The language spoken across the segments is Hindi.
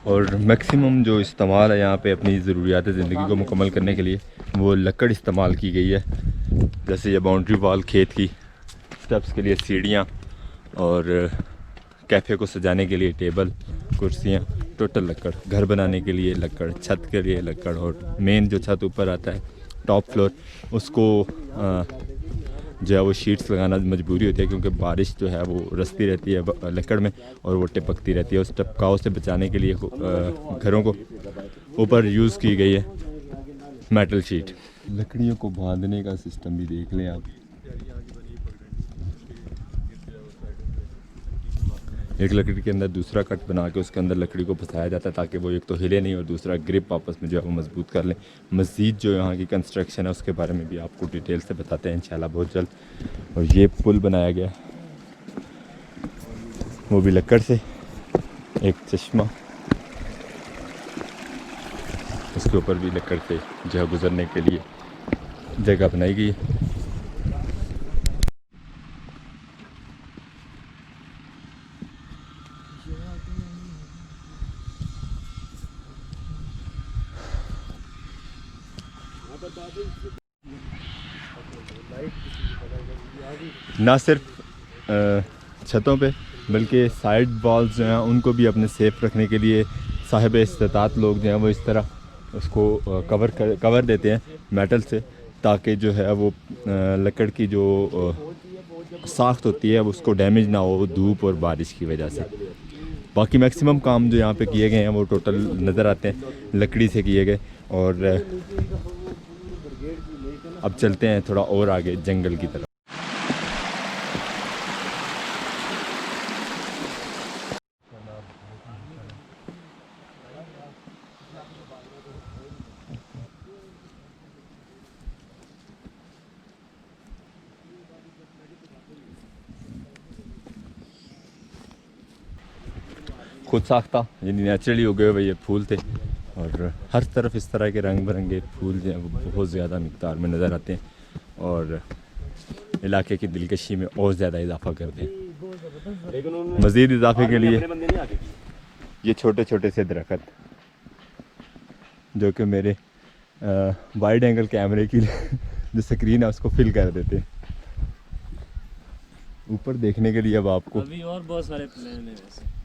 और मैक्सिमम जो इस्तेमाल है यहाँ पे अपनी ज़रूरियात ज़िंदगी को मुकम्मल करने के लिए वो लकड़ इस्तेमाल की गई है। जैसे ये बाउंड्री वॉल, खेत की स्टेप्स के लिए सीढ़ियाँ, और कैफ़े को सजाने के लिए टेबल, कुर्सियाँ, टोटल लकड़। घर बनाने के लिए लकड़, छत के लिए लकड़, और मेन जो छत ऊपर आता है टॉप फ्लोर, उसको जो है वो शीट्स लगाना मजबूरी होती है, क्योंकि बारिश जो है वो रसती रहती है लकड़ में और वो टिपकती रहती है। उस टपकाव से बचाने के लिए घरों को ऊपर यूज़ की गई है मेटल शीट। लकड़ियों को बांधने का सिस्टम भी देख लें आप। एक लकड़ी के अंदर दूसरा कट बना के उसके अंदर लकड़ी को फंसाया जाता है ताकि वो एक तो हिले नहीं और दूसरा ग्रिप आपस में जो है वो मजबूत कर लें। मज़ीद जो यहाँ की कंस्ट्रक्शन है उसके बारे में भी आपको डिटेल से बताते हैं इंशाल्लाह बहुत जल्द। और ये पुल बनाया गया वो भी लकड़ से, एक चश्मा, उसके ऊपर भी लकड़ से जो है गुजरने के लिए जगह बनाई गई है। ना सिर्फ छतों पे बल्कि साइड वॉल्स जो हैं उनको भी अपने सेफ रखने के लिए साहिब इस्तात लोग जो हैं वो इस तरह उसको कवर देते हैं मेटल से, ताकि जो है वो लकड़ की जो साख्त होती है उसको डैमेज ना हो धूप और बारिश की वजह से। बाकी मैक्सिमम काम जो यहाँ पे किए गए हैं वो टोटल नज़र आते हैं लकड़ी से किए गए। और अब चलते हैं थोड़ा और आगे जंगल की तरफ। खुद साख्ता यानी नेचुरली उगे हुए ये फूल थे, और हर तरफ इस तरह के रंग बिरंगे फूल जो हैं वो बहुत ज़्यादा मिक़दार में नज़र आते हैं और इलाके की दिलकशी में और ज़्यादा इजाफा करते हैं। मज़ीद इजाफे के लिए ये छोटे छोटे से दरख्त जो कि मेरे वाइड एंगल कैमरे की जो स्क्रीन है उसको फिल कर देते हैं। ऊपर देखने के लिए अब आपको अभी और बहुत सारे प्लान हैं वैसे।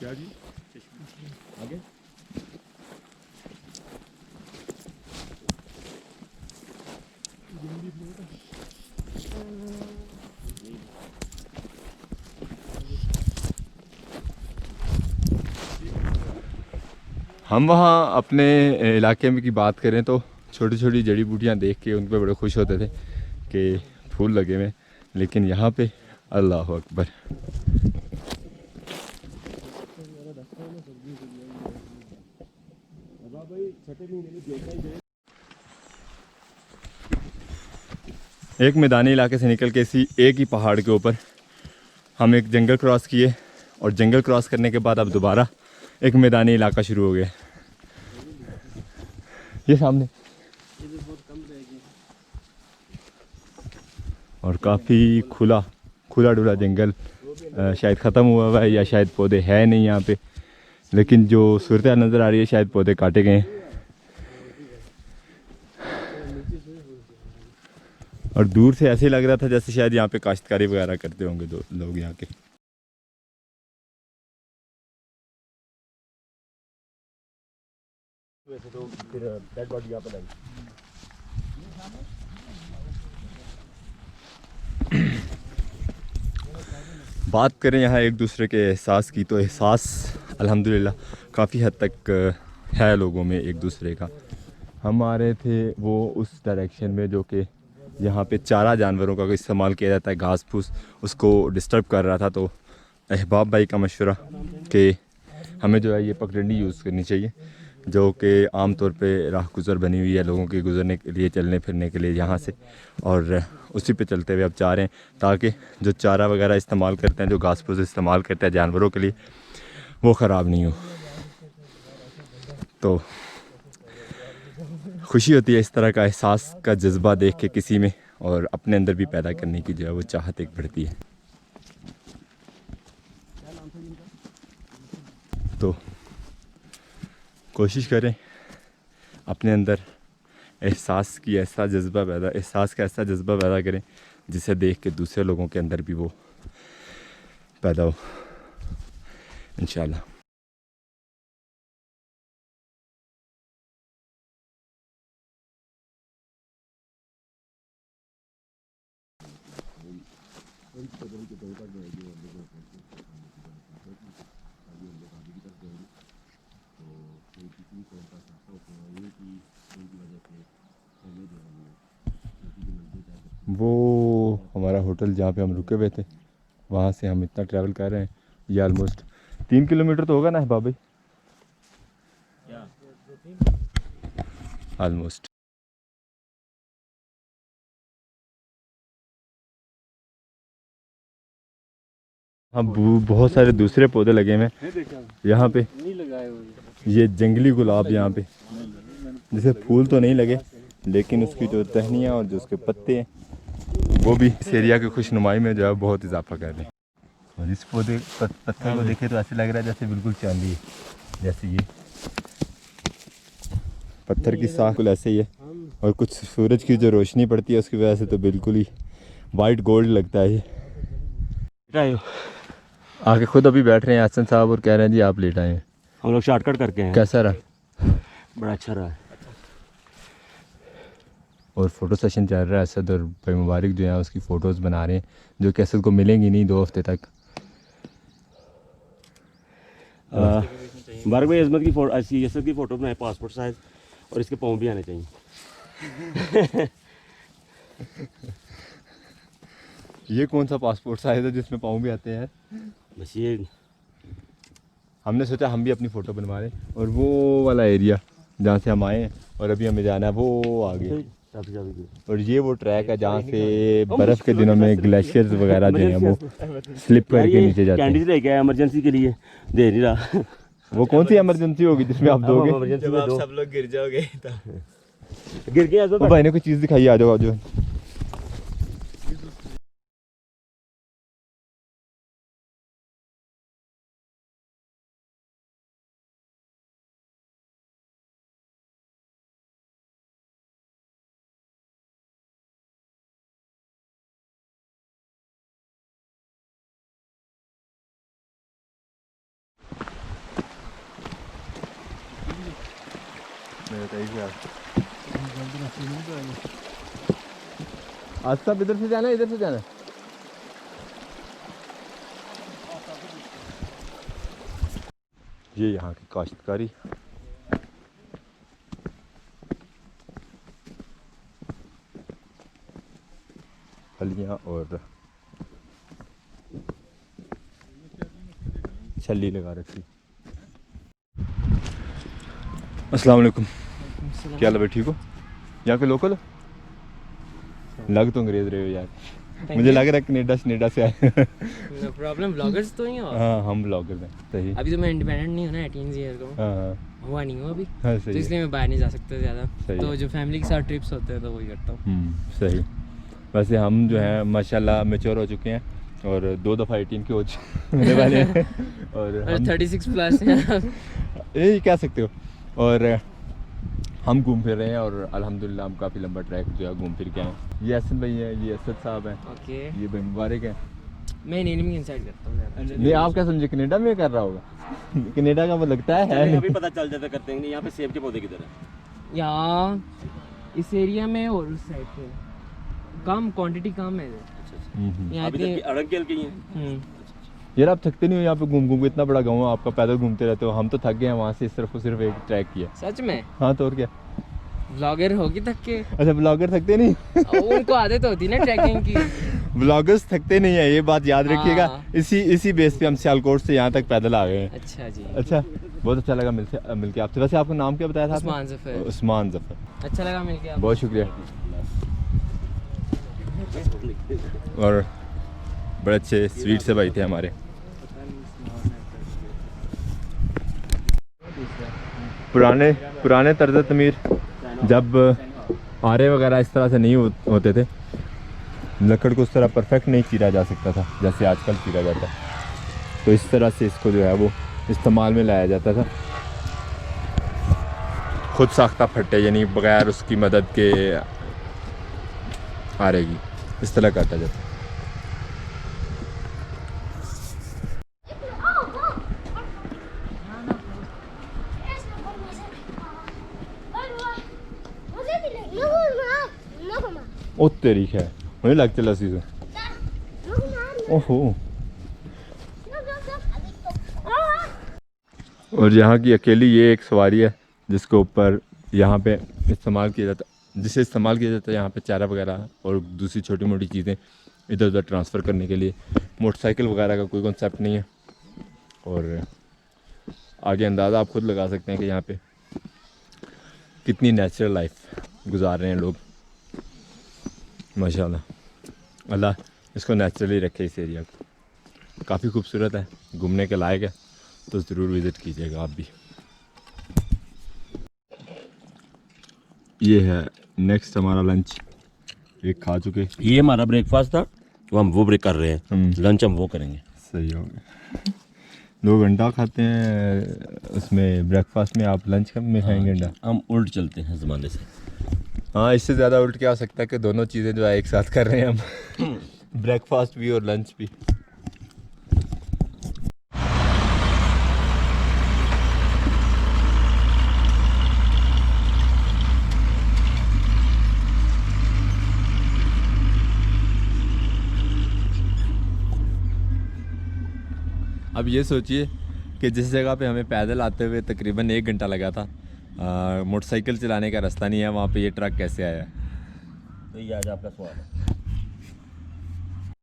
क्या जी आगे हम वहाँ अपने इलाके में की बात करें तो छोटी छोटी जड़ी बूटियाँ देख के उन पर बड़े खुश होते थे कि फूल लगे हुए, लेकिन यहाँ पे अल्लाह अकबर। एक मैदानी इलाके से निकल के इसी एक ही पहाड़ के ऊपर हम एक जंगल क्रॉस किए, और जंगल क्रॉस करने के बाद अब दोबारा एक मैदानी इलाका शुरू हो गया। ये सामने और काफ़ी खुला डुला जंगल, शायद ख़त्म हुआ है या शायद पौधे हैं नहीं यहाँ पे, लेकिन जो सूरत नज़र आ रही है शायद पौधे काटे गए हैं। और दूर से ऐसे लग रहा था जैसे शायद यहाँ पे काश्तकारी वगैरह करते होंगे दो लोग यहाँ के। वैसे तो फिर डेड बॉडी यहाँ पर बात करें यहाँ एक दूसरे के एहसास की, तो एहसास अल्हम्दुलिल्लाह काफ़ी हद तक है लोगों में एक दूसरे का। हम आ रहे थे वो उस डायरेक्शन में जो कि यहाँ पे चारा जानवरों का इस्तेमाल किया जाता है, घास फूस, उसको डिस्टर्ब कर रहा था। तो अहबाब भाई का मशवरा कि हमें जो है ये पगडंडी यूज़ करनी चाहिए, जो कि आम तौर पे राह गुज़र बनी हुई है लोगों के गुज़रने के लिए, चलने फिरने के लिए यहाँ से, और उसी पे चलते हुए अब जा रहे हैं ताकि जो चारा वगैरह इस्तेमाल करते हैं, जो घास फूस इस्तेमाल करते हैं जानवरों के लिए, वो ख़राब नहीं हो। तो खुशी होती है इस तरह का एहसास का जज्बा देख के किसी में, और अपने अंदर भी पैदा करने की जो है वो चाहत एक बढ़ती है। तो कोशिश करें अपने अंदर एहसास का ऐसा जज्बा पैदा करें जिसे देख के दूसरे लोगों के अंदर भी वो पैदा हो, इंशाल्लाह। वो हमारा होटल जहाँ पे हम रुके हुए थे, वहाँ से हम इतना ट्रैवल कर रहे हैं, ये ऑलमोस्ट 3 किलोमीटर तो होगा ना बाबा, ऑलमोस्ट। हम बहुत सारे दूसरे पौधे लगे हुए हैं यहाँ पे। ये जंगली गुलाब यहाँ पे, जिसे फूल तो नहीं लगे लेकिन उसकी जो टहनियाँ और जो उसके पत्ते हैं वो भी इस एरिया की खुशनुमाई में जो है बहुत इजाफा कर रहे हैं। और इस पौधे पत्थर को देखे तो ऐसे लग रहा है जैसे बिल्कुल चांदी है, जैसे ये पत्थर की साख बिल्कुल ऐसे ही है, और कुछ सूरज की जो रोशनी पड़ती है उसकी वजह से तो बिल्कुल ही वाइट गोल्ड लगता है ये। आके खुद अभी बैठ रहे हैं हसन साहब और कह रहे हैं जी आप लेट आए हैं। हम लोग शॉर्टकट करके हैं। कैसा रहा? बड़ा अच्छा रहा। और फ़ोटो सेशन चल रहा है, असद और भाई मुबारक जो है उसकी फ़ोटोज़ बना रहे हैं, जो कि असद को मिलेंगी नहीं 2 हफ्ते तक। मुबारक भाई अजमत की फ़ोटो, ऐसी असद की फ़ोटो बनाए पासपोर्ट साइज़, और इसके पाँव भी आने चाहिए। ये कौन सा पासपोर्ट साइज़ है जिसमें पाँव भी आते हैं? बस ये हमने सोचा हम भी अपनी फ़ोटो बनवा लें, और वो वाला एरिया जहाँ से हम आए हैं और अभी हमें जाना है वो आगे। और ये वो ट्रैक है जहाँ से बर्फ़ के दिनों में ग्लेशियर्स वगैरह जो हैं वो स्लिप करके नीचे जाते हैं। कैंडीज लेके आया इमरजेंसी के लिए, दे नहीं रहा। वो कौन सी इमरजेंसी होगी जिसमें आप दोगे? जब आप सब लोग गिर जाओगे। गिर गए तो भाई ने कोई चीज़ दिखाई, आ जाओ जो आज सब इधर से जाना है, इधर से जाना है। ये यहाँ की काश्तकारी, फलियाँ और छल्ली लगा रखी। अस्सलाम वालेकुम, क्या हाल है भाई, ठीक हो? यहाँ के लोकल हो? लग तो अंग्रेज रहे हो यार, मुझे लग रहा है कनेडा से आए। नो प्रॉब्लम, ब्लॉगर्स तो ही हो। हाँ हम ब्लॉगर हैं। सही। अभी तो मैं इंडिपेंडेंट नहीं हूँ ना, 18 ईयर का हूँ। हाँ हुआ नहीं हूँ अभी, हाँ तो सही है। इसलिए मैं बाहर नहीं जा सकता ज़्यादा। सही तो है। जो फैमिली के साथ ट्रिप्स होते हैं तो वही करता हूँ। सही। वैसे हम जो हैं माशाल्लाह मैच्योर हो चुके हैं और 2 दफ़ा 18 के होने वाले हैं। और हम 36 प्लस हैं। यही कह सकते हो। और हम घूम फिर रहे हैं और अल्हम्दुलिल्लाह हम काफ़ी लंबा ट्रैक जो है घूम फिर के आए। ये हसन भाई हैं, ये असद साहब हैं, ओके, ये भाई मुबारक हैं। मैं नेमिंग इंसाइड करता हूँ। नहीं आप क्या समझे कनेडा में कर रहा होगा? कनेडा का वो लगता है अभी पता चल जाता करते हैं। यहाँ पे सेब के पौधे किधर है? यहाँ इस एरिया में और उस साइड पे कम क्वांटिटी कम है। यहाँ अभी पे तक अड़क के ही हैं। यार आप थकते नहीं हो यहाँ पे घूम घूम के? इतना बड़ा गाँव है आपका, पैदल घूमते रहते हो। हम तो थक गए हैं वहाँ से, इस तरफ को सिर्फ एक ट्रैक किया। सच में? हाँ तो और क्या, ब्लॉगर होगी तक के। अच्छा ब्लॉगर थकते नहीं? उनको आदत होती है ना ट्रैकिंग की। ब्लॉगर्स थकते नहीं है, ये बात याद रखिएगा। हाँ। इसी बेस पे हम सियालकोट से यहाँ तक पैदल आ गए हैं। अच्छा जी, अच्छा, बहुत अच्छा लगा मिलके आपसे। वैसे आपका नाम क्या बताया था आपने? उस्मान ज़फ़र। उस्मान ज़फ़र, अच्छा लगा मिलके आपको। बहुत शुक्रिया। और बड़े अच्छे स्वीट से भाई थे हमारे। पुराने तर्ज़ तमीर जब आरे वगैरह इस तरह से नहीं होते थे, लकड़ को उस तरह परफेक्ट नहीं चीरा जा सकता था जैसे आजकल चीरा जाता है, तो इस तरह से इसको जो है वो इस्तेमाल में लाया जाता था। खुद साख्ता फट्टे, यानी बगैर उसकी मदद के आरे की, इस तरह काटा जाता है। ओ तेरी है, मुझे लग चला सी ओहो। और यहाँ की अकेली ये एक सवारी है जिसके ऊपर यहाँ पे इस्तेमाल किया जाता, जिसे इस्तेमाल किया जाता है यहाँ पे चारा वगैरह और दूसरी छोटी मोटी चीज़ें इधर उधर ट्रांसफ़र करने के लिए। मोटरसाइकिल वगैरह का कोई कॉन्सेप्ट नहीं है। और आगे अंदाज़ा आप खुद लगा सकते हैं कि यहाँ पे कितनी नेचुरल लाइफ गुजार रहे हैं लोग। माशाल्लाह, अल्लाह इसको नेचुरली रखे इस एरिया को। काफ़ी खूबसूरत है, घूमने के लायक है, तो ज़रूर विज़िट कीजिएगा आप भी। ये है नेक्स्ट हमारा लंच, एक खा चुके। ये हमारा ब्रेकफास्ट था, तो हम वो ब्रेक कर रहे हैं, लंच हम वो करेंगे। सही हो गया। 2 घंटा खाते हैं उसमें, ब्रेकफास्ट में आप लंच में खाएंगे अंडा। हम उल्ट चलते हैं ज़माने से। हाँ, इससे ज़्यादा उल्ट क्या हो सकता है कि दोनों चीज़ें जो है एक साथ कर रहे हैं हम, ब्रेकफास्ट भी और लंच भी। अब ये सोचिए कि जिस जगह पे हमें पैदल आते हुए तकरीबन 1 घंटा लगा था, मोटरसाइकिल चलाने का रास्ता नहीं है, वहाँ पे ये ट्रक कैसे आया? तो ये आज आपका सवाल है।